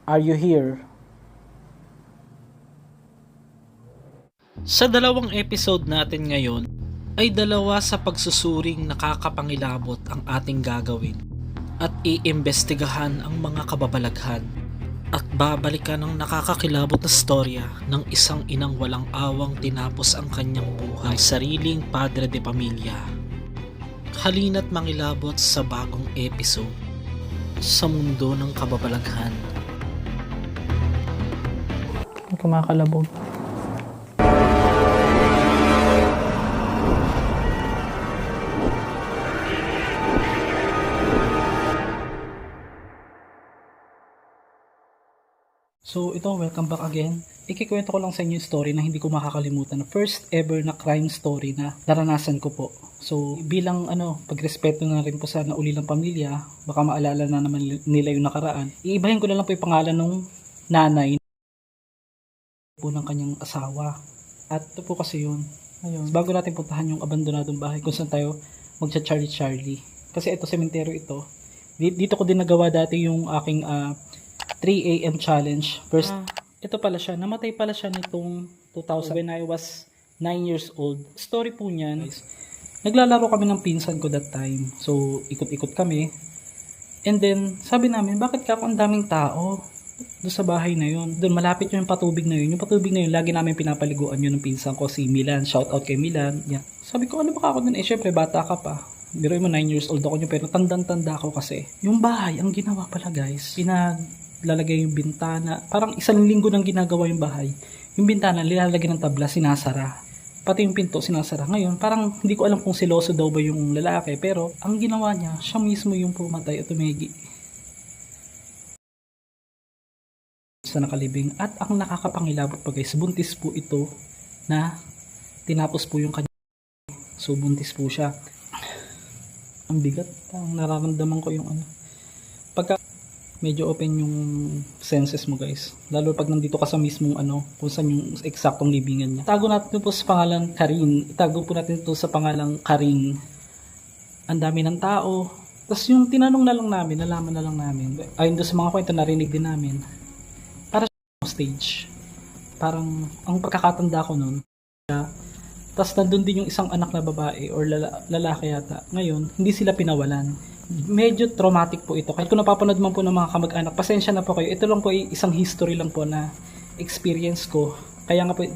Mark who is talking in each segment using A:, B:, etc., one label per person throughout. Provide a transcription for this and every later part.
A: Are you here? Sa dalawang episode natin ngayon, ay dalawa sa pagsusuring nakakapangilabot ang ating gagawin at iimbestigahan ang mga kababalaghan at babalikan ang nakakakilabot na storya ng isang inang walang awang tinapos ang kanyang buhay, sariling padre de pamilya. Halina't mangilabot sa bagong episode sa mundo ng kababalaghan. Kumakalabog. So ito, welcome back again. Ikikwento ko lang sa inyo yung story na hindi ko makakalimutan, na first ever na crime story na naranasan ko po. So bilang pagrespeto na rin po sa naulilang pamilya, baka maalala na naman nila yung nakaraan. Iibahin ko na lang po yung pangalan ng nanay po ng kanyang asawa. At ito po kasi yun. Ayun, bago natin puntahan yung abandonadong bahay kung saan tayo magcha-Charlie. Kasi ito, sementeryo ito. Dito ko din nagawa dati yung aking 3 AM challenge. First, ito pala siya. Namatay pala siya nitong 2000 when I was 9 years old. Story po niyan, naglalaro kami ng pinsan ko that time. So, ikot-ikot kami. And then, sabi namin, bakit ka ang daming tao doon sa bahay na yun? Doon, malapit yung patubig na yun. Yung patubig na yun, lagi namin pinapaliguan yun ng pinsan ko, si Milan. Shout out kay Milan. Yeah. Sabi ko, ano ba ako doon? Syempre, bata ka pa. Biroy mo, 9 years old ako nyo, pero tandang-tanda ko kasi. Yung bahay, ang ginawa pala guys, lalagay yung bintana. Parang isang linggo nang ginagawa yung bahay. Yung bintana, nilalagay ng tabla, sinasara. Pati yung pinto, sinasara. Ngayon, parang hindi ko alam kung siloso daw ba yung lalaki. Pero, ang ginawa niya, siya mismo yung pumatay at tumigi sa nakalibing. At ang nakakapangilabot pa guys, buntis po ito na tinapos po yung kanya. So, buntis po siya. Ang bigat. Ang nararamdaman ko yung pagka medyo open yung senses mo guys. Lalo pag nandito ka sa mismong kung saan yung eksaktong libingan niya. Itago natin po sa pangalang Karin. Itago po natin ito sa pangalang Karing. Ang dami ng tao. Tapos yung tinanong na lang namin, nalaman na lang namin. Ayun doon sa mga kwento narinig din namin. Para sa stage. Parang ang pagkakatanda ko noon. Tapos nandun din yung isang anak na babae or lalaki yata. Ngayon, hindi sila pinawalan. Medyo traumatic po ito. Kahit kung napapanood man po ng mga kamag-anak, pasensya na po kayo. Ito lang po ay isang history lang po na experience ko. Kaya nga po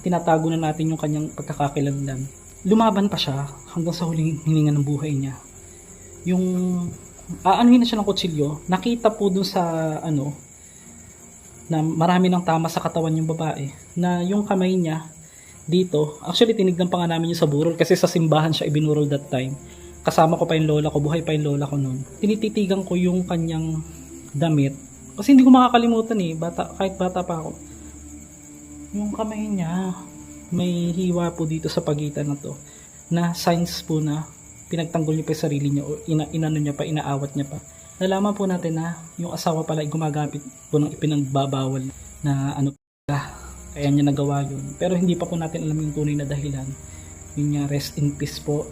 A: tinatago na natin yung kanyang pagkakakilanlan. Lumaban pa siya hanggang sa huling hininga ng buhay niya. Yung aanuhin na siya ng kutsilyo, nakita po dun sa na marami ng tama sa katawan yung babae, na yung kamay niya dito, actually tinignan pa nga namin yung sa burol kasi sa simbahan siya ibinurol that time. Kasama ko pa yung lola ko, buhay pa yung lola ko noon. Tinititigan ko yung kanyang damit. Kasi hindi ko makakalimutan kahit bata pa ako. Yung kamay niya, may hiwa po dito sa pagitan na to. Na signs po na pinagtanggol niya pa yung sarili niya o inano niya pa, inaawat niya pa. Nalaman po natin na yung asawa pala ay gumagamit po ng ipinagbabawal na kaya niya nagawa yun. Pero hindi pa po natin alam yung tunay na dahilan. Yun niya, rest in peace po.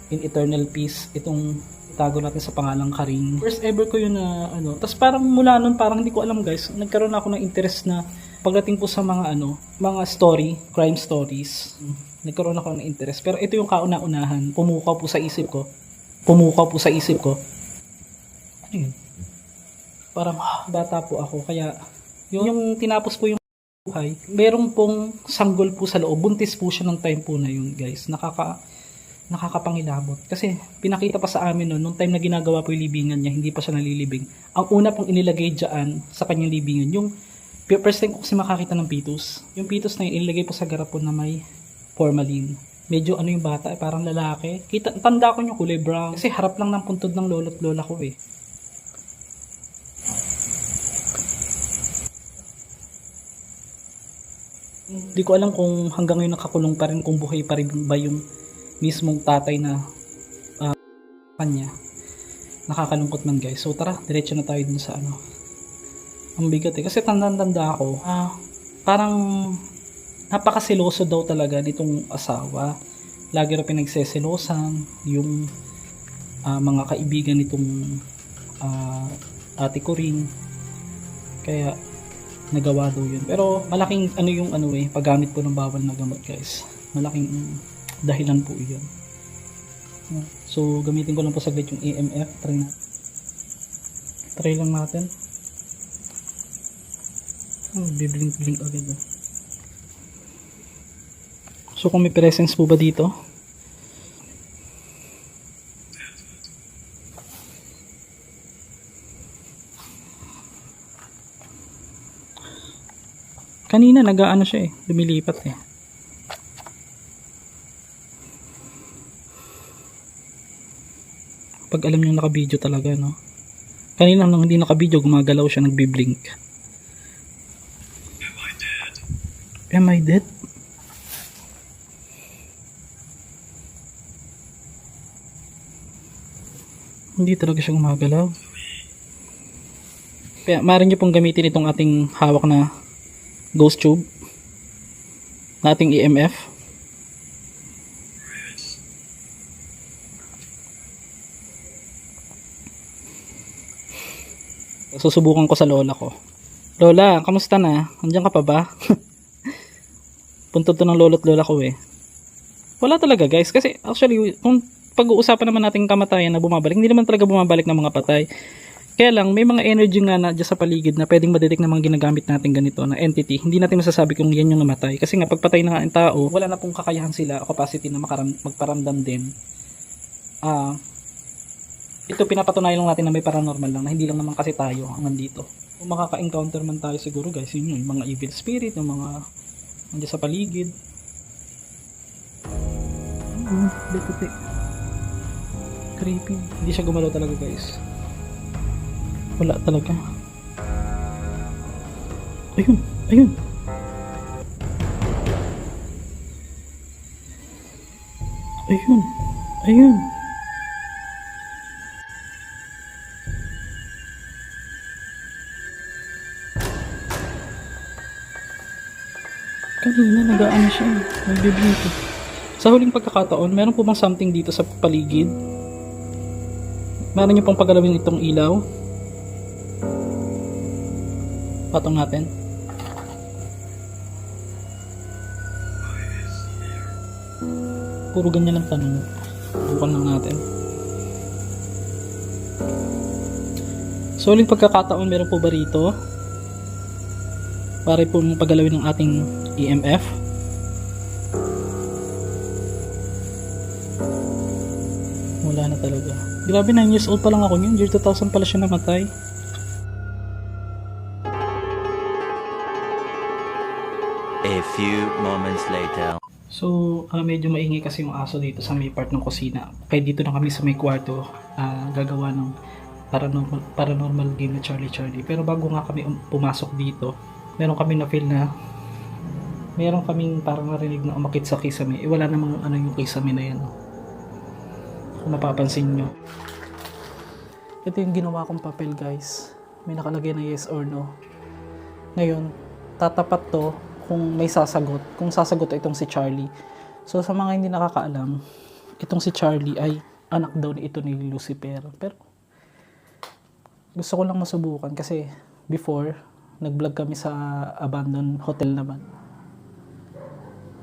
A: In eternal peace, itong itago natin sa pangalang Karing. First ever ko yun na tapos parang mula nun, parang hindi ko alam guys, nagkaroon ako ng interest na pagdating po sa mga mga story, crime stories. Nagkaroon ako ng interest. Pero ito yung kauna-unahan, pumukaw po sa isip ko. Ano yun? Parang bata po ako, kaya yung tinapos po yung buhay, merong pong sanggol po sa loob. Buntis po siya ng time po na yun guys. Nakakapangilabot. Kasi pinakita pa sa amin nung time na ginagawa po yung libingan niya, hindi pa siya nalilibing. Ang una pong inilagay dyan sa kanyang libingan, yung first time ko kasi makakita ng fetus. Yung fetus na yun, inilagay po sa garapon na may formalin. Medyo yung bata, parang lalaki. Tanda ko yung kulay brown. Kasi harap lang ng puntod ng lolo't lola ko eh. Hindi ko alam kung hanggang ngayon nakakulong pa rin, kung buhay pa rin ba yung mismong tatay na kanya. Nakakalungkot man guys. So tara, diretso na tayo dun sa Ang bigat kasi tanda ako. Parang napakasiloso daw talaga nitong asawa. Lagi rin pinagseselosan yung mga kaibigan nitong ate ko rin. Kaya nagawa daw yun. Pero malaking ano yung ano paggamit po ng bawal na gamot guys. Malaking dahilan po yun. So gamitin ko lang po saglit yung EMF. Try lang natin. Biblink-blink agad. So kung may presence po ba dito? Kanina nag-aano siya lumilipat Pag alam niyo naka-video talaga, no? Kanina nang hindi naka-video, gumagalaw siya, nagbi-blink. Am I dead? Hindi talaga siya gumagalaw. Kaya maaari niyo pong gamitin itong ating hawak na ghost tube na ating EMF. Susubukan ko sa lola ko. Lola, kamusta na? Andiyan ka pa ba? Punto to ng lolo't lola ko Wala talaga guys, kasi actually kung pag-uusapan naman natin kamatayan na bumabalik, hindi naman talaga bumabalik ng mga patay. Kaya lang may mga energy nga na dyan sa paligid na pwedeng madetect ng mga ginagamit natin ganito na entity. Hindi natin masasabi kung yan yung namatay, kasi nga pagpatay na nga ang tao, wala na pong kakayahan sila, capacity na magparamdam din. Ito pinapatunayan lang natin na may paranormal lang, na hindi lang naman kasi tayo ang nandito. Kung makaka-encounter man tayo siguro guys, yun yung mga evil spirit, yung mga nandiyan sa paligid. Puti. Creepy. Hindi siya gumalaw talaga guys. Wala talaga. Ayun. Kanina nag-aano siya. Nagbiblink. Sa huling pagkakataon, meron po bang something dito sa paligid? Meron niyo pong pagalawin itong ilaw? Patong natin. Puro ganyan ang tanong. Bukan lang natin. So, huling pagkakataon, meron po ba rito? Para po pagalawin ng ating EMF. Wala na talaga. Grabe, 9 years old pa lang ako yun. Year 2000 pala siya namatay.
B: A few moments later.
A: So, medyo maingay kasi yung aso dito sa may part ng kusina. Kaya dito na kami sa may kwarto gagawa ng paranormal game na Charlie. Pero bago nga kami pumasok dito, meron kami na feel na meron kaming parang narinig na umakit sa kisame. Wala namang ano yung kisame na yan. Kung mapapansin nyo. Ito yung ginawa kong papel guys. May nakalagay na yes or no. Ngayon, tatapat to kung may sasagot. Kung sasagot itong si Charlie. So sa mga hindi nakakaalam, itong si Charlie ay anak daw ni ito ni Lucifer. Pero gusto ko lang masubukan kasi before, nag-vlog kami sa abandoned hotel naman.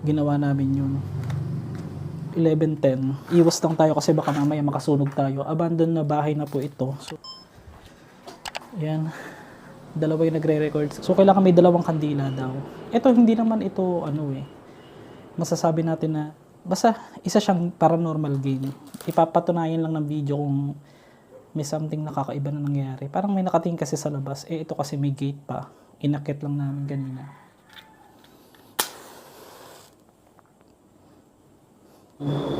A: Ginawa namin yung 11:10. Iwas lang tayo kasi baka mamaya makasunog tayo. Abandoned na bahay na po ito. So, ayan. Dalawa yung nagre-record. So, kailangan may dalawang kandila daw. Ito, hindi naman ito, masasabi natin na, basta isa siyang paranormal game. Ipapatunayan lang ng video kung may something nakakaiba na nangyari. Parang may nakatingin kasi sa labas. Ito kasi may gate pa. Inakit lang namin ganina.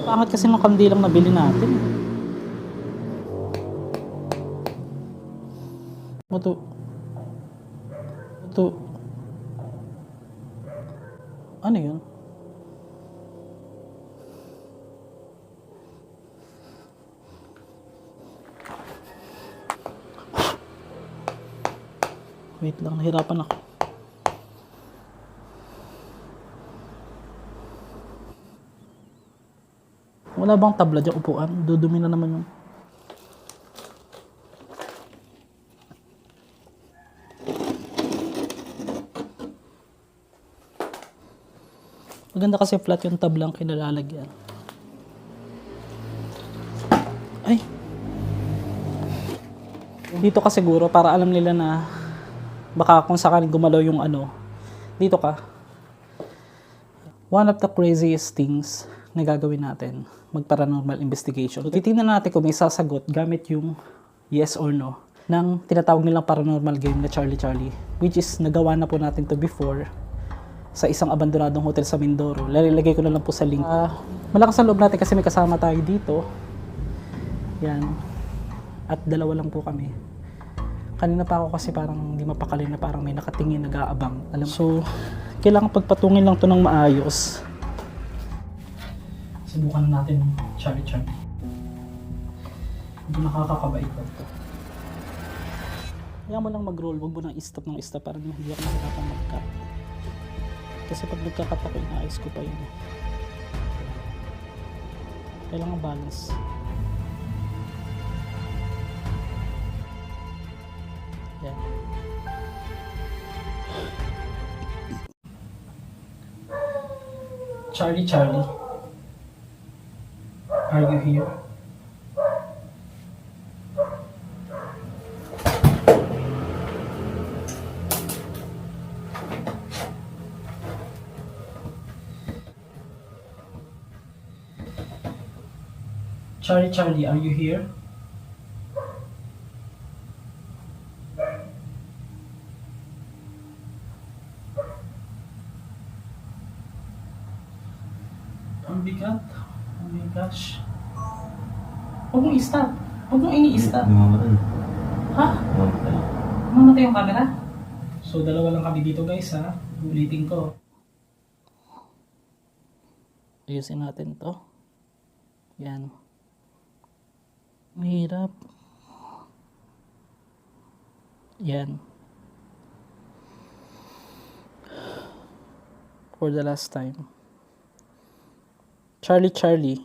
A: Pangat kasi ng kandilang nabili natin. Ito. Ano yun? Wait lang, nahirapan ako. Wala bang tabla dyan upuan? Dudumi na naman yung... Maganda kasi flat yung tab lang kinalalagyan. Ay! Dito ka siguro para alam nila na baka kung sakaling gumalaw yung ano, dito ka. One of the craziest things na gagawin natin, mag-paranormal investigation. So, titingnan natin kung may sasagot gamit yung yes or no ng tinatawag nilang paranormal game na Charlie Charlie, which is nagawa na po natin to before sa isang abandonadong hotel sa Mindoro. Lalagay ko na lang po sa link. Malakas ang loob natin kasi may kasama tayo dito. Yan. At dalawa lang po kami. Kanina pa ako kasi parang hindi mapakali na parang may nakatingin nag-aabang. Alam mo? So, kailangan pagpatungin lang to ng maayos. Subukan natin ng Charlie Charlie. Hindi nakakakabait ko to. Kaya mo lang mag-roll, wag mo nang i-stop ng i-stop para hindi ako nakakapang mag-cut. Kasi pag nagka-cut ako, inaayos ko pa yun. Kailangan balance. Yan. Charlie Charlie, are you here? Charlie Charlie, are you here? Ang bigat. Oh my gosh. Huwag mong i-stop. Huwag mong ini-stop.
C: Namamatay.
A: Ha?
C: Namamatay.
A: Mamatay yung camera? So, dalawa lang kami dito guys ha. Ulitin ko. Ayusin natin to. Yan. Mahirap. Yan. For the last time. Charlie Charlie,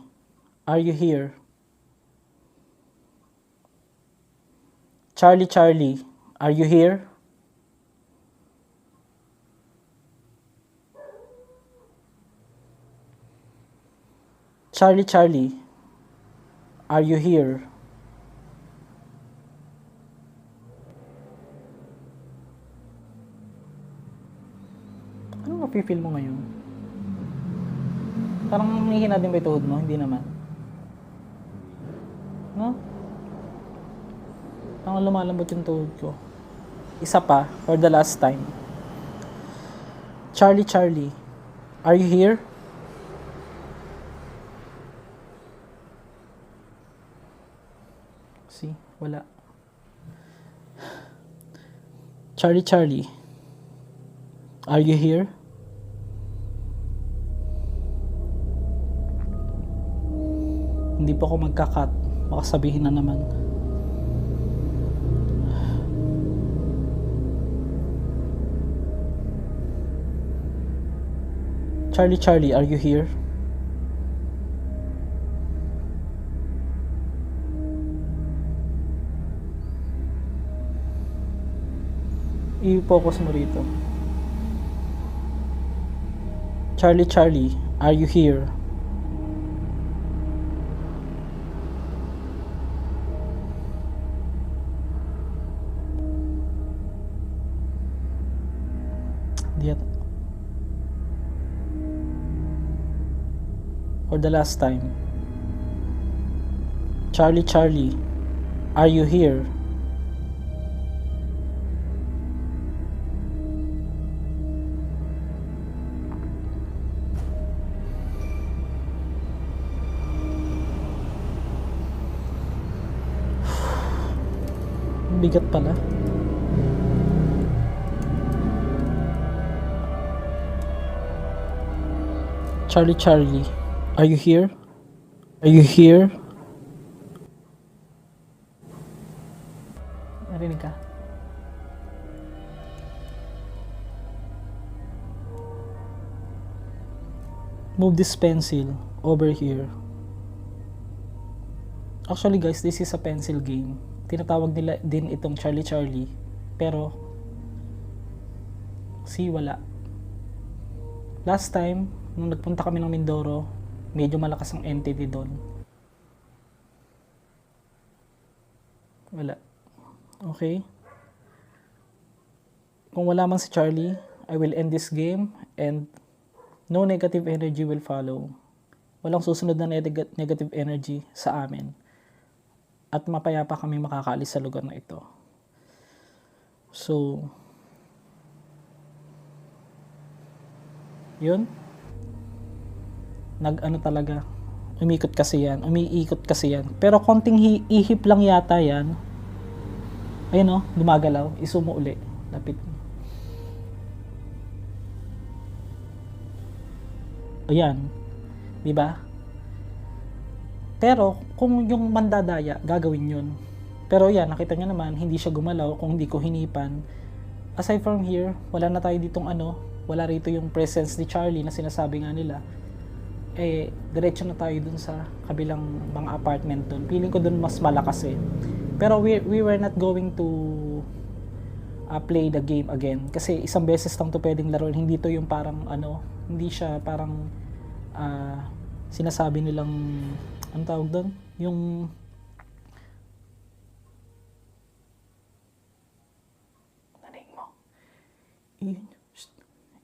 A: are you here? Charlie Charlie, are you here? Charlie Charlie, are you here? Ano mapifeel mo ngayon? Parang hihina din ba yung tuhod mo? Hindi naman. No? Parang lumalambot yung tuhod ko. Isa pa, for the last time. Charlie Charlie, are you here? See? Wala. Charlie Charlie, are you here? Hindi pa ako magka-cut. Baka sabihin na naman. Charlie Charlie, are you here? I-focus mo rito. Charlie Charlie, are you here? Diyan. For the last time. Charlie Charlie, are you here? Bigat pala. Charlie Charlie, are you here? Are you here? Narinig ka? Move this pencil over here. Actually guys, this is a pencil game. Tinatawag nila din itong Charlie Charlie. Pero, see, wala. Last time, nung nagpunta kami ng Mindoro, medyo malakas ang entity doon. Wala. Okay. Kung wala man si Charlie, I will end this game and no negative energy will follow. Walang susunod na negative energy sa amin. At mapayapa kami makakaalis sa lugar na ito. So, yun. Talaga, umiikot kasi yan. Pero konting ihip lang yata yan. Ayun o, gumagalaw. Isumo uli. Lapit. Ayan. Diba? Pero, kung yung mandadaya, gagawin yun. Pero yan, nakita nyo naman, hindi siya gumalaw kung hindi ko hinipan. Aside from here, wala na tayo ditong wala rito yung presence ni Charlie na sinasabi nga nila. Diretso na tayo dun sa kabilang mga apartment dun. Feeling ko dun mas malakas eh. Pero we were not going to play the game again. Kasi isang beses lang to pwedeng laruin. Hindi to yung parang hindi siya parang sinasabi nilang ano tawag doon? Yung narinig mo.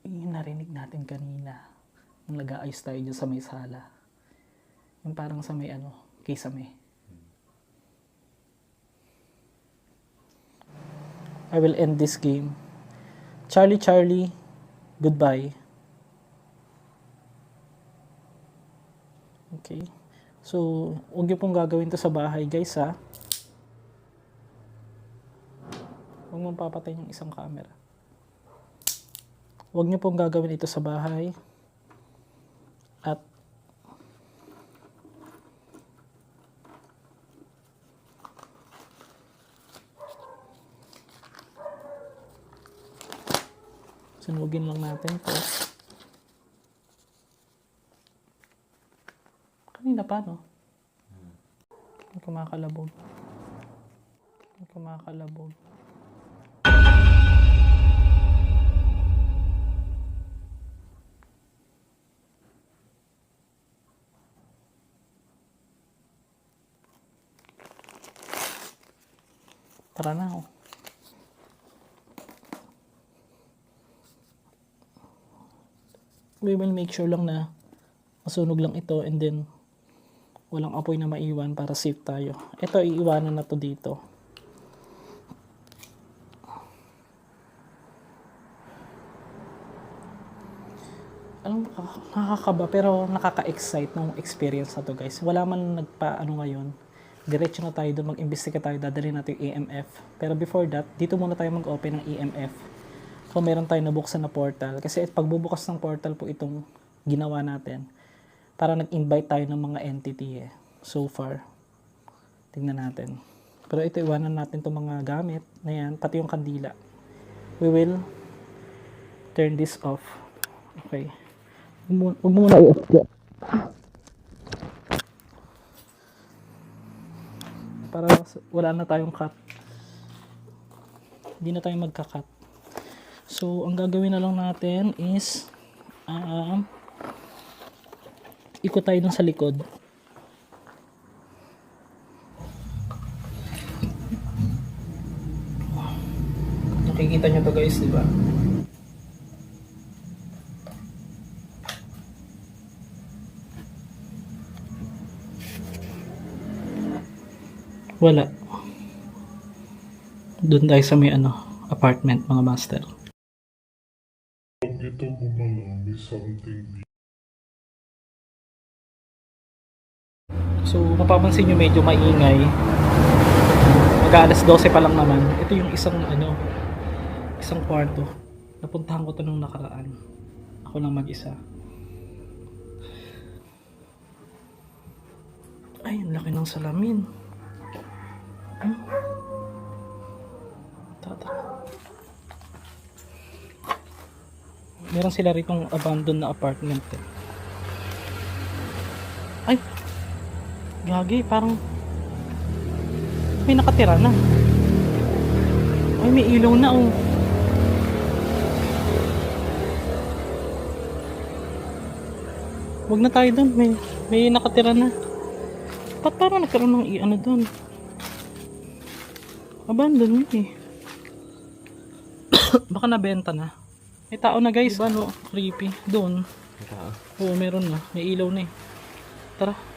A: Yun narinig natin kanina. Nung nag-aayos tayo dyan sa may sala. Yung parang sa may kisame. I will end this game. Charlie, goodbye. Okay. So, huwag niyo pong gagawin to sa bahay, guys, ha? Huwag mong papatayin yung isang camera. Huwag niyo pong gagawin ito sa bahay. At sunugin lang natin to. Kanina pa, no? Kumakalabog. Tara na, oh. We will make sure lang na masunog lang ito and then walang apoy na maiwan para safe tayo. Ito, iiwanan na to dito. Alam mo, nakakaba pero nakaka-excite ng experience na to, guys. Wala man ngayon. Diretso na tayo doon, mag-imbestiga tayo, dadalhin natin yung EMF. Pero before that, dito muna tayo mag-open ng EMF. So, meron tayo nabuksan na portal. Kasi pagbubukas ng portal po itong ginawa natin. Para nag-invite tayo ng mga entity eh. So far. Tingnan natin. Pero ito, iwanan natin itong mga gamit na yan, pati yung kandila. We will turn this off. Okay. Huwag mo muna i-off. Para wala na tayong cut. Hindi na tayo magka-cut. So, ang gagawin na lang natin is ikot tayo dun sa likod. Nakikita nyo to, guys, di ba? Wala. Doon tayo sa may apartment, mga master.
C: Ito gumalaw, may something.
A: So, mapapansin nyo medyo maingay. Mag-aalas 12 pa lang naman. Ito yung isang kwarto. Napuntahan ko to nung nakaraan. Ako lang mag-isa. Ay, ang laki ng salamin. Tata. Meron sila ritong abandoned na apartment eh. Ay! Gagi, parang may nakatira na. Ay, may ilaw na oh. Huwag na tayo doon. May nakatira na. Ba't parang nagkaroon ng ano doon? Abandon yun eh. Baka nabenta na. May tao na guys. Diba no? Creepy. Doon. Oo, meron na. May ilaw na eh. Tara.